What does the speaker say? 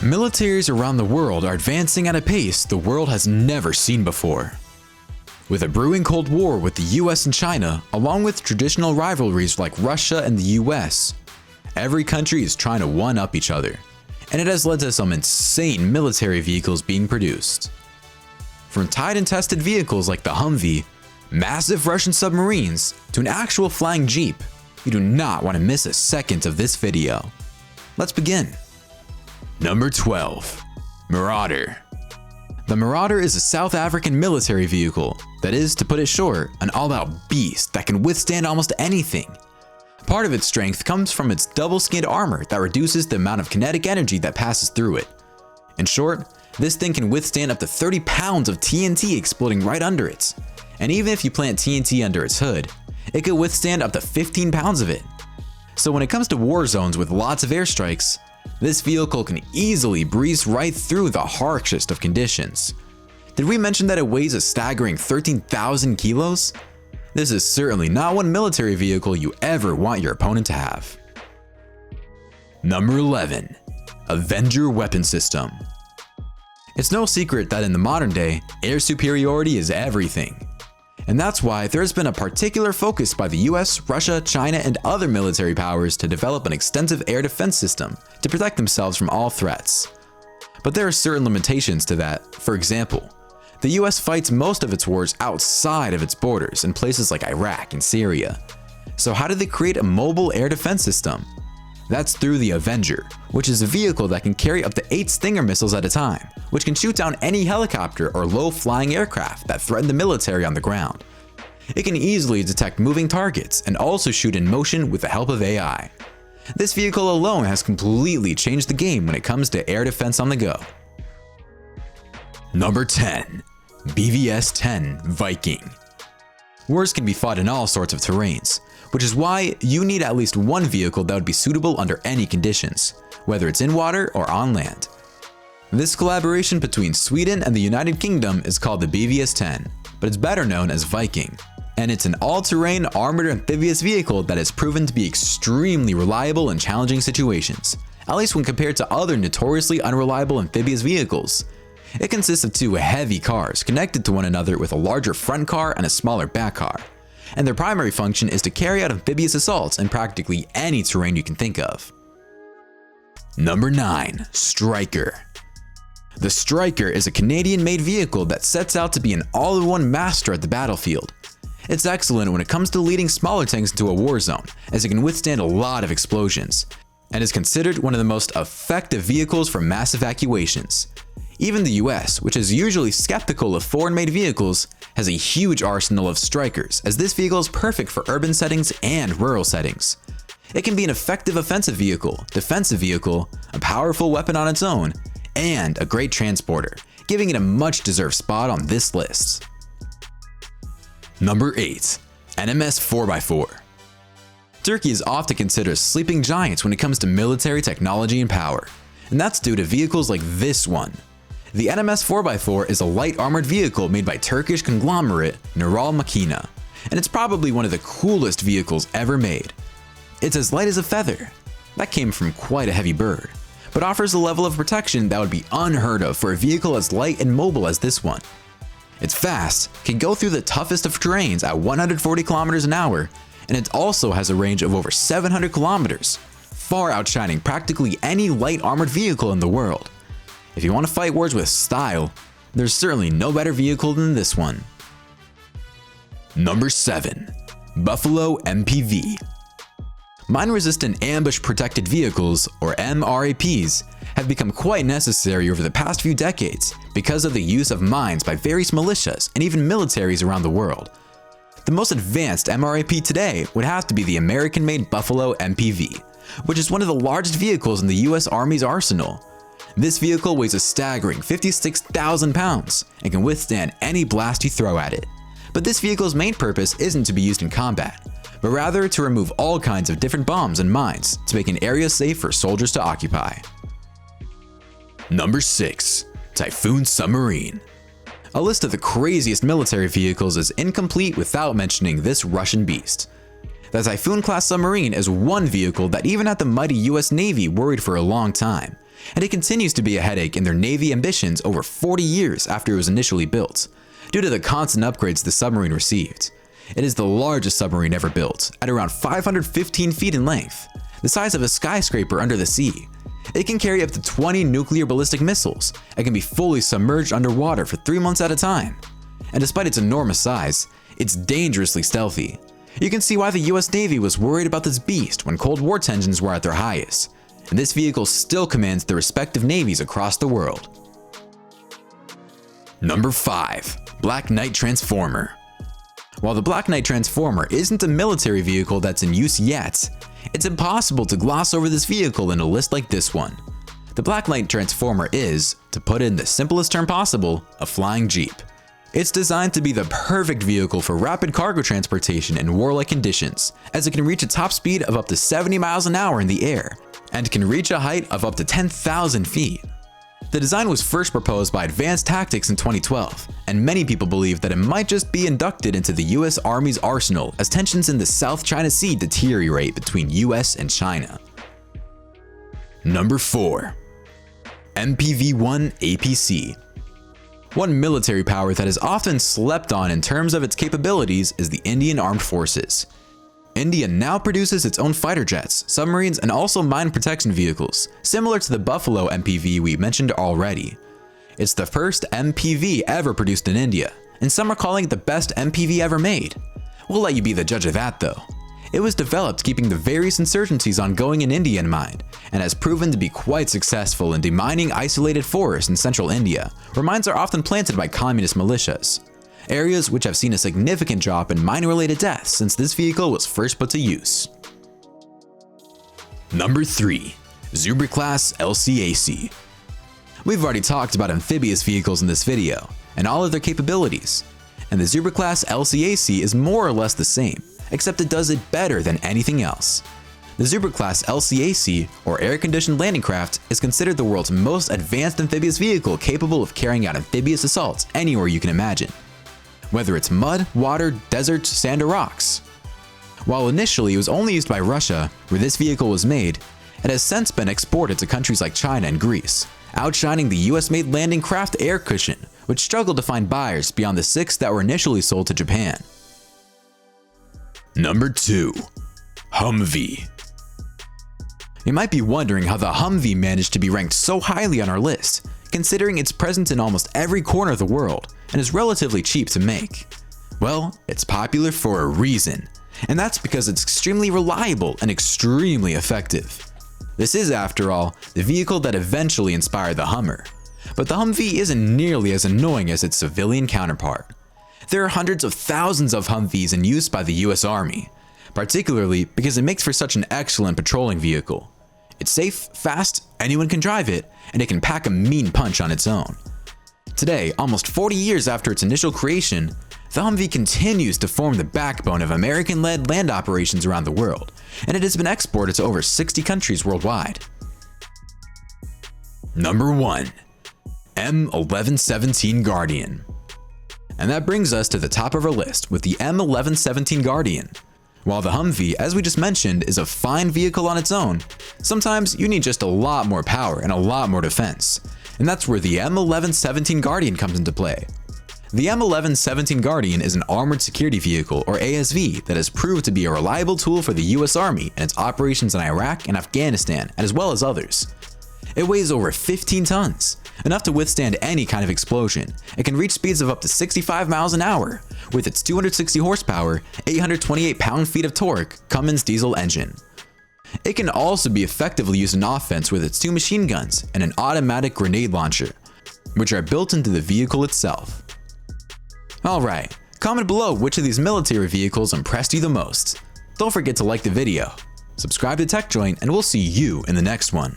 Militaries around the world are advancing at a pace the world has never seen before. With a brewing Cold War with the U.S. and China, along with traditional rivalries like Russia and the U.S., every country is trying to one-up each other, and it has led to some insane military vehicles being produced. From tried and tested vehicles like the Humvee, massive Russian submarines, to an actual flying Jeep, you do not want to miss a second of this video. Let's begin. Number 12. Marauder. The Marauder is a South African military vehicle that is, to put it short, an all-out beast that can withstand almost anything. Part of its strength comes from its double-skinned armor that reduces the amount of kinetic energy that passes through it. In short, this thing can withstand up to 30 pounds of TNT exploding right under it. And even if you plant TNT under its hood, it could withstand up to 15 pounds of it. So when it comes to war zones with lots of airstrikes, this vehicle can easily breeze right through the harshest of conditions. Did we mention that it weighs a staggering 13,000 kilos? This is certainly not one military vehicle you ever want your opponent to have. Number 11. Avenger Weapon System. It's no secret that in the modern day, air superiority is everything. And that's why there's been a particular focus by the US, Russia, China, and other military powers to develop an extensive air defense system to protect themselves from all threats. But there are certain limitations to that. For example, the US fights most of its wars outside of its borders in places like Iraq and Syria. So how did they create a mobile air defense system? That's through the Avenger, which is a vehicle that can carry up to 8 Stinger missiles at a time, which can shoot down any helicopter or low-flying aircraft that threaten the military on the ground. It can easily detect moving targets and also shoot in motion with the help of AI. This vehicle alone has completely changed the game when it comes to air defense on the go. Number 10. BvS-10 Viking. Wars can be fought in all sorts of terrains, which is why you need at least one vehicle that would be suitable under any conditions, whether it's in water or on land. This collaboration between Sweden and the United Kingdom is called the BvS-10, but it's better known as Viking, and it's an all-terrain armored amphibious vehicle that has proven to be extremely reliable in challenging situations, at least when compared to other notoriously unreliable amphibious vehicles. It consists of 2 heavy cars connected to one another with a larger front car and a smaller back car, and their primary function is to carry out amphibious assaults in practically any terrain you can think of. Number 9. Stryker. The Stryker is a Canadian-made vehicle that sets out to be an all-in-one master at the battlefield. It's excellent when it comes to leading smaller tanks into a war zone, as it can withstand a lot of explosions, and is considered one of the most effective vehicles for mass evacuations. Even the US, which is usually skeptical of foreign-made vehicles, has a huge arsenal of Strykers, as this vehicle is perfect for urban settings and rural settings. It can be an effective offensive vehicle, defensive vehicle, a powerful weapon on its own, and a great transporter, giving it a much-deserved spot on this list. Number 8. NMS 4x4. Turkey is often considered sleeping giants when it comes to military technology and power, and that's due to vehicles like this one. The NMS 4x4 is a light armored vehicle made by Turkish conglomerate Nural Makina, and it's probably one of the coolest vehicles ever made. It's as light as a feather. That came from quite a heavy bird, but offers a level of protection that would be unheard of for a vehicle as light and mobile as this one. It's fast, can go through the toughest of terrains at 140 kilometers an hour, and it also has a range of over 700 kilometers, far outshining practically any light armored vehicle in the world. If you want to fight wars with style, there's certainly no better vehicle than this one. Number 7. Buffalo MPV. Mine-resistant ambush-protected vehicles, or MRAPs, have become quite necessary over the past few decades because of the use of mines by various militias and even militaries around the world. The most advanced MRAP today would have to be the American-made Buffalo MPV, which is one of the largest vehicles in the US Army's arsenal. This vehicle weighs a staggering 56,000 pounds and can withstand any blast you throw at it. But this vehicle's main purpose isn't to be used in combat, but rather to remove all kinds of different bombs and mines to make an area safe for soldiers to occupy. Number 6. Typhoon Submarine. A list of the craziest military vehicles is incomplete without mentioning this Russian beast. The Typhoon-class submarine is one vehicle that even at the mighty US Navy worried for a long time, and it continues to be a headache in their Navy ambitions over 40 years after it was initially built, due to the constant upgrades the submarine received. It is the largest submarine ever built, at around 515 feet in length, the size of a skyscraper under the sea. It can carry up to 20 nuclear ballistic missiles and can be fully submerged underwater for 3 months at a time. And despite its enormous size, it's dangerously stealthy. You can see why the US Navy was worried about this beast when Cold War tensions were at their highest, and this vehicle still commands the respective navies across the world. Number 5. Black Knight Transformer. While the Black Knight Transformer isn't a military vehicle that's in use yet, it's impossible to gloss over this vehicle in a list like this one. The Black Knight Transformer is, to put it in the simplest term possible, a flying jeep. It's designed to be the perfect vehicle for rapid cargo transportation in warlike conditions, as it can reach a top speed of up to 70 miles an hour in the air, and can reach a height of up to 10,000 feet. The design was first proposed by Advanced Tactics in 2012, and many people believe that it might just be inducted into the US Army's arsenal as tensions in the South China Sea deteriorate between US and China. Number 4. MPV-1 APC. One military power that is often slept on in terms of its capabilities is the Indian Armed Forces. India now produces its own fighter jets, submarines, and also mine protection vehicles, similar to the Buffalo MPV we mentioned already. It's the first MPV ever produced in India, and some are calling it the best MPV ever made. We'll let you be the judge of that though. It was developed keeping the various insurgencies ongoing in India in mind, and has proven to be quite successful in demining isolated forests in central India, where mines are often planted by communist militias. Areas which have seen a significant drop in mine-related deaths since this vehicle was first put to use. Number 3. Zubr-class LCAC. We've already talked about amphibious vehicles in this video, and all of their capabilities, and the Zubr-class LCAC is more or less the same, except it does it better than anything else. The Zubr-class LCAC, or air-conditioned landing craft, is considered the world's most advanced amphibious vehicle capable of carrying out amphibious assaults anywhere you can imagine, whether it's mud, water, desert, sand, or rocks. While initially it was only used by Russia, where this vehicle was made, it has since been exported to countries like China and Greece, outshining the US-made landing craft Air Cushion, which struggled to find buyers beyond the 6 that were initially sold to Japan. Number 2. Humvee. You might be wondering how the Humvee managed to be ranked so highly on our list, considering it's present in almost every corner of the world and is relatively cheap to make. Well, it's popular for a reason, and that's because it's extremely reliable and extremely effective. This is, after all, the vehicle that eventually inspired the Hummer, but the Humvee isn't nearly as annoying as its civilian counterpart. There are hundreds of thousands of Humvees in use by the US Army, particularly because it makes for such an excellent patrolling vehicle. It's safe, fast, anyone can drive it, and it can pack a mean punch on its own. Today, almost 40 years after its initial creation, the Humvee continues to form the backbone of American-led land operations around the world, and it has been exported to over 60 countries worldwide. Number 1. M1117 Guardian. And that brings us to the top of our list with the M1117 Guardian. While the Humvee, as we just mentioned, is a fine vehicle on its own, sometimes you need just a lot more power and a lot more defense. And that's where the M1117 Guardian comes into play. The M1117 Guardian is an armored security vehicle, or ASV, that has proved to be a reliable tool for the US Army and its operations in Iraq and Afghanistan, as well as others. It weighs over 15 tons, enough to withstand any kind of explosion. It can reach speeds of up to 65 miles an hour, with its 260 horsepower, 828 pound-feet of torque Cummins diesel engine. It can also be effectively used in offense with its 2 machine guns and an automatic grenade launcher, which are built into the vehicle itself. Alright, comment below which of these military vehicles impressed you the most. Don't forget to like the video, subscribe to TechJoint, and we'll see you in the next one.